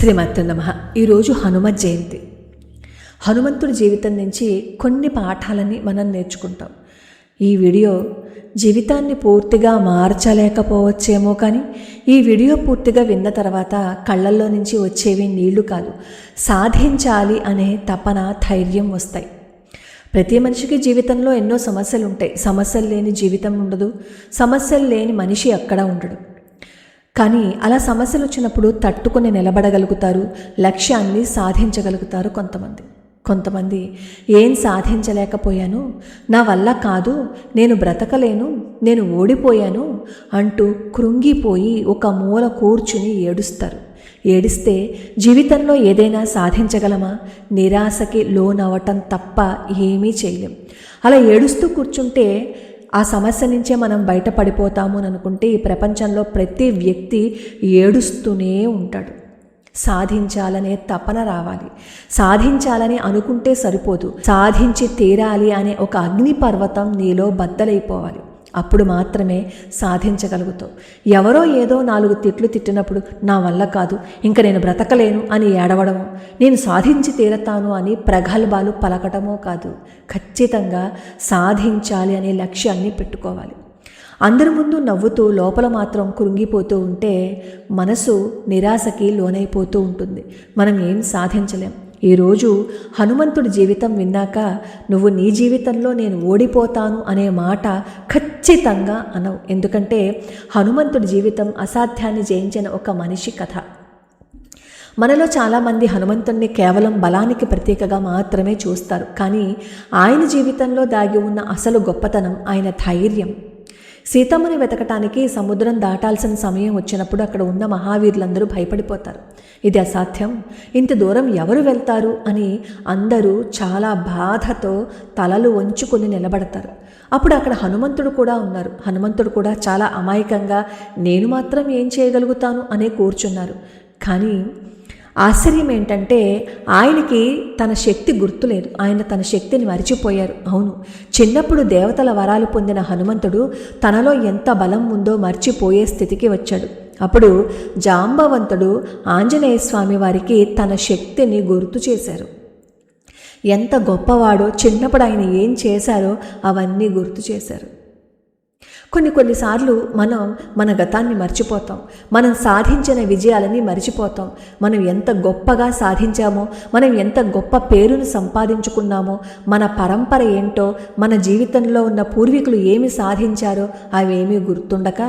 శ్రీమతే నమః. ఈరోజు హనుమత్ జయంతి. హనుమంతుడి జీవితం నుంచి కొన్ని పాఠాలని మనం నేర్చుకుంటాం. ఈ వీడియో జీవితాన్ని పూర్తిగా మార్చలేకపోవచ్చేమో, కానీ ఈ వీడియో పూర్తిగా విన్న తర్వాత కళ్ళల్లో నుంచి వచ్చేవి నీళ్లు కాదు, సాధించాలి అనే తపన, ధైర్యం వస్తాయి. ప్రతి మనిషికి జీవితంలో ఎన్నో సమస్యలు ఉంటాయి. సమస్యలు లేని జీవితం ఉండదు, సమస్యలు లేని మనిషి అక్కడ ఉండడు. కానీ అలా సమస్యలు వచ్చినప్పుడు తట్టుకుని నిలబడగలుగుతారు, లక్ష్యాన్ని సాధించగలుగుతారు. కొంతమంది ఏం సాధించలేకపోయాను, నా వల్ల కాదు, నేను బ్రతకలేను, నేను ఓడిపోయాను అంటూ కృంగిపోయి ఒక మూల కూర్చుని ఏడుస్తారు. ఏడిస్తే జీవితంలో ఏదైనా సాధించగలమా? నిరాశకి లోనవటం తప్ప ఏమీ చేయలేం. అలా ఏడుస్తూ కూర్చుంటే ఆ సమస్య నుంచే మనం బయటపడిపోతాము అని అనుకుంటే ఈ ప్రపంచంలో ప్రతి వ్యక్తి ఏడుస్తూనే ఉంటాడు. సాధించాలనే తపన రావాలి. సాధించాలని అనుకుంటే సరిపోదు, సాధించి తీరాలి అనే ఒక అగ్నిపర్వతం నీలో బద్దలైపోవాలి. అప్పుడు మాత్రమే సాధించగలుగుతావు. ఎవరో ఏదో 4 తిట్లు తిట్టినప్పుడు నా వల్ల కాదు, ఇంకా నేను బ్రతకలేను అని ఏడవడమో, నేను సాధించి తీరతాను అని ప్రగల్భాలు పలకటమో కాదు. ఖచ్చితంగా సాధించాలి అనే లక్ష్యాన్ని పెట్టుకోవాలి. అందరి ముందు నవ్వుతూ లోపల మాత్రం కృంగిపోతూ ఉంటే మనసు నిరాశకి లోనైపోతూ ఉంటుంది. మనం ఏం సాధించలేం. ఈరోజు హనుమంతుడి జీవితం విన్నాక నువ్వు నీ జీవితంలో నేను ఓడిపోతాను అనే మాట ఖచ్చితంగా అనవు. ఎందుకంటే హనుమంతుడి జీవితం అసాధ్యాన్ని జయించిన ఒక మనిషి కథ. మనలో చాలామంది హనుమంతుడిని కేవలం బలానికి ప్రతీకగా మాత్రమే చూస్తారు. కానీ ఆయన జీవితంలో దాగి ఉన్న అసలు గొప్పతనం ఆయన ధైర్యం. సీతమ్మని వెతకటానికి సముద్రం దాటాల్సిన సమయం వచ్చినప్పుడు అక్కడ ఉన్న మహావీరులందరూ భయపడిపోతారు. ఇది అసాధ్యం, ఇంత దూరం ఎవరు వెళ్తారు అని అందరూ చాలా బాధతో తలలు వంచుకొని నిలబడతారు. అప్పుడు అక్కడ హనుమంతుడు కూడా ఉన్నారు. హనుమంతుడు కూడా చాలా అమాయకంగా నేను మాత్రం ఏం చేయగలుగుతాను అనే కూర్చున్నారు. కానీ ఆశ్చర్యం ఏంటంటే ఆయనకి తన శక్తి గుర్తులేదు. ఆయన తన శక్తిని మరిచిపోయారు. అవును, చిన్నప్పుడు దేవతల వరాలు పొందిన హనుమంతుడు తనలో ఎంత బలం ఉందో మర్చిపోయే స్థితికి వచ్చాడు. అప్పుడు జాంబవంతుడు ఆంజనేయ స్వామి వారికి తన శక్తిని గుర్తు చేశారు. ఎంత గొప్పవాడో, చిన్నప్పుడు ఆయన ఏం చేశారో అవన్నీ గుర్తు చేశారు. కొన్నిసార్లు మనం మన గతాన్ని మర్చిపోతాం, మనం సాధించిన విజయాలని మర్చిపోతాం. మనం ఎంత గొప్పగా సాధించామో, మనం ఎంత గొప్ప పేరును సంపాదించుకున్నామో, మన పరంపర ఏంటో, మన జీవితంలో ఉన్న పూర్వీకులు ఏమి సాధించారో అవేమీ గుర్తుండక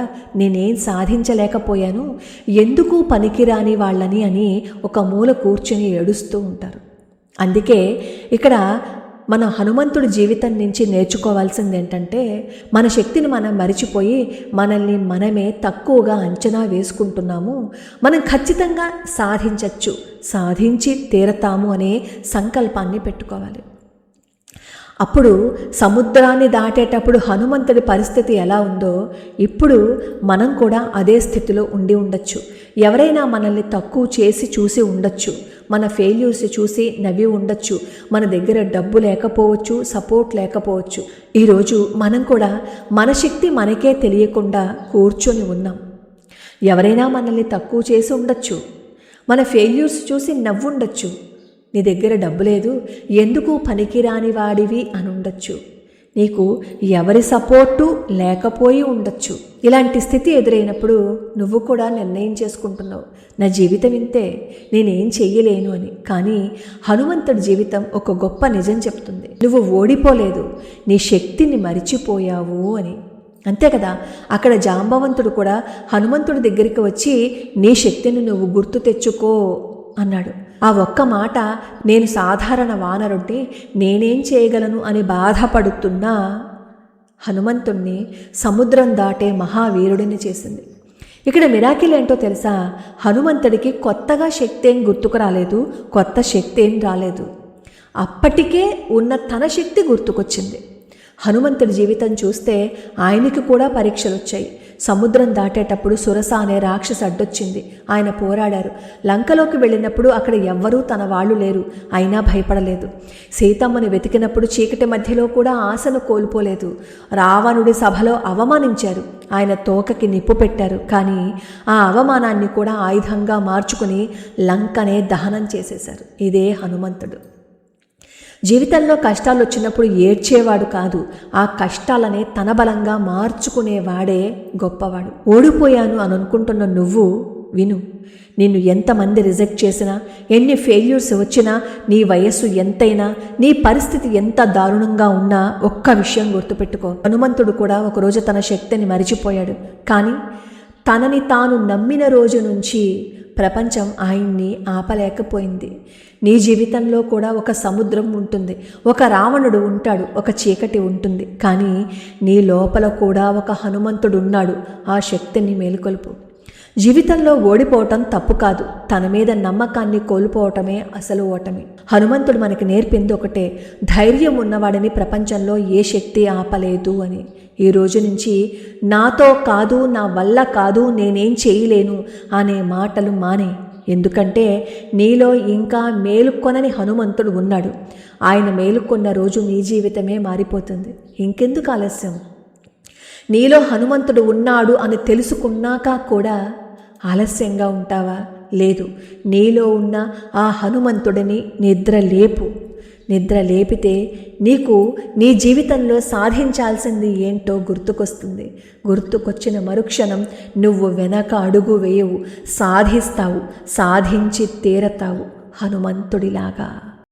నేనేం సాధించలేకపోయాను, ఎందుకు పనికిరాని వాళ్ళని అని ఒక మూల కూర్చొని ఏడుస్తూ ఉంటారు. అందుకే ఇక్కడ మన హనుమంతుడి జీవితం నుంచి నేర్చుకోవాల్సింది ఏంటంటే మన శక్తిని మనం మరిచిపోయి మనల్ని మనమే తక్కువగా అంచనా వేసుకుంటున్నాము. మనం ఖచ్చితంగా సాధించవచ్చు, సాధించి తీరతాము అనే సంకల్పాన్ని పెట్టుకోవాలి. అప్పుడు సముద్రాన్ని దాటేటప్పుడు హనుమంతుడి పరిస్థితి ఎలా ఉందో ఇప్పుడు మనం కూడా అదే స్థితిలో ఉండి ఉండొచ్చు. ఎవరైనా మనల్ని తక్కువ చేసి చూసి ఉండొచ్చు, మన ఫెయిల్యూర్స్ చూసి నవ్వి ఉండొచ్చు, మన దగ్గర డబ్బు లేకపోవచ్చు, సపోర్ట్ లేకపోవచ్చు. ఈరోజు మనం కూడా మన శక్తి మనకే తెలియకుండా కూర్చొని ఉన్నాం. ఎవరైనా మనల్ని తక్కువ చేసి ఉండొచ్చు, మన ఫెయిల్యూర్స్ చూసి నవ్వుండొచ్చు, నీ దగ్గర డబ్బు లేదు, ఎందుకు పనికిరాని వాడివి అని ఉండొచ్చు, నీకు ఎవరి సపోర్టు లేకపోయి ఉండొచ్చు. ఇలాంటి స్థితి ఎదురైనప్పుడు నువ్వు కూడా నిర్ణయం చేసుకుంటున్నావు, నా జీవితం ఇంతే, నేనేం చెయ్యలేను అని. కానీ హనుమంతుడి జీవితం ఒక గొప్ప నిజం చెప్తుంది. నువ్వు ఓడిపోలేదు, నీ శక్తిని మరిచిపోయావు అని. అంతే కదా. అక్కడ జాంబవంతుడు కూడా హనుమంతుడి దగ్గరికి వచ్చి నీ శక్తిని నువ్వు గుర్తు తెచ్చుకో అన్నాడు. ఆ ఒక్క మాట నేను సాధారణ వానరుడిని, నేనేం చేయగలను అని బాధపడుతున్న హనుమంతుణ్ణి సముద్రం దాటే మహావీరుడిని చేసింది. ఇక్కడ మిరాకిల్ ఏంటో తెలుసా? హనుమంతుడికి కొత్తగా శక్తి ఏం గుర్తుకు రాలేదు, కొత్త శక్తి ఏం రాలేదు. అప్పటికే ఉన్న తన శక్తి గుర్తుకొచ్చింది. హనుమంతుడి జీవితం చూస్తే ఆయనకి కూడా పరీక్షలు వచ్చాయి. సముద్రం దాటేటప్పుడు సురస అనే రాక్షసి అడ్డొచ్చింది. ఆయన పోరాడారు. లంకలోకి వెళ్ళినప్పుడు అక్కడ ఎవ్వరూ తన వాళ్ళు లేరు, అయినా భయపడలేదు. సీతమ్మని వెతికినప్పుడు చీకటి మధ్యలో కూడా ఆశను కోల్పోలేదు. రావణుడి సభలో అవమానించారు, ఆయన తోకకి నిప్పు పెట్టారు. కానీ ఆ అవమానాన్ని కూడా ఆయుధంగా మార్చుకుని లంకనే దహనం చేసేశారు. ఇదే హనుమంతుడు. జీవితంలో కష్టాలు వచ్చినప్పుడు ఏడ్చేవాడు కాదు, ఆ కష్టాలనే తన బలంగా మార్చుకునేవాడే గొప్పవాడు. ఓడిపోయాను అని అనుకుంటున్న నువ్వు విను. నిన్ను ఎంతమంది రిజెక్ట్ చేసినా, ఎన్ని ఫెయిల్యూర్స్ వచ్చినా, నీ వయస్సు ఎంతైనా, నీ పరిస్థితి ఎంత దారుణంగా ఉన్నా ఒక్క విషయం గుర్తుపెట్టుకో. హనుమంతుడు కూడా ఒకరోజు తన శక్తిని మరిచిపోయాడు. కానీ తనని తాను నమ్మిన రోజు నుంచి ప్రపంచం ఆయన్ని ఆపలేకపోయింది. నీ జీవితంలో కూడా ఒక సముద్రం ఉంటుంది, ఒక రావణుడు ఉంటాడు, ఒక చీకటి ఉంటుంది. కానీ నీ లోపల కూడా ఒక హనుమంతుడు ఉన్నాడు. ఆ శక్తిని మేలుకొల్పు. జీవితంలో ఓడిపోవటం తప్పు కాదు, తన మీద నమ్మకాన్ని కోల్పోవటమే అసలు ఓటమి. హనుమంతుడు మనకి నేర్పింది ఒకటే, ధైర్యం ఉన్నవాడిని ప్రపంచంలో ఏ శక్తి ఆపలేదు అని. ఈ రోజు నుంచి నాతో కాదు, నా వల్ల కాదు, నేనేం చేయలేను అనే మాటలు మానే. ఎందుకంటే నీలో ఇంకా మేలుకొనని హనుమంతుడు ఉన్నాడు. ఆయన మేలుకొన్న రోజు నీ జీవితమే మారిపోతుంది. ఇంకెందుకు ఆలస్యం? నీలో హనుమంతుడు ఉన్నాడు అని తెలుసుకున్నాక కూడా ఆలస్యంగా ఉంటావా? లేదు, నీలో ఉన్న ఆ హనుమంతుడిని నిద్ర లేపితే నీకు నీ జీవితంలో సాధించాల్సింది ఏంటో గుర్తుకొస్తుంది. గుర్తుకొచ్చిన మరుక్షణం నువ్వు వెనక అడుగు వేయవు, సాధిస్తావు, సాధించి తీరతావు హనుమంతుడిలాగా.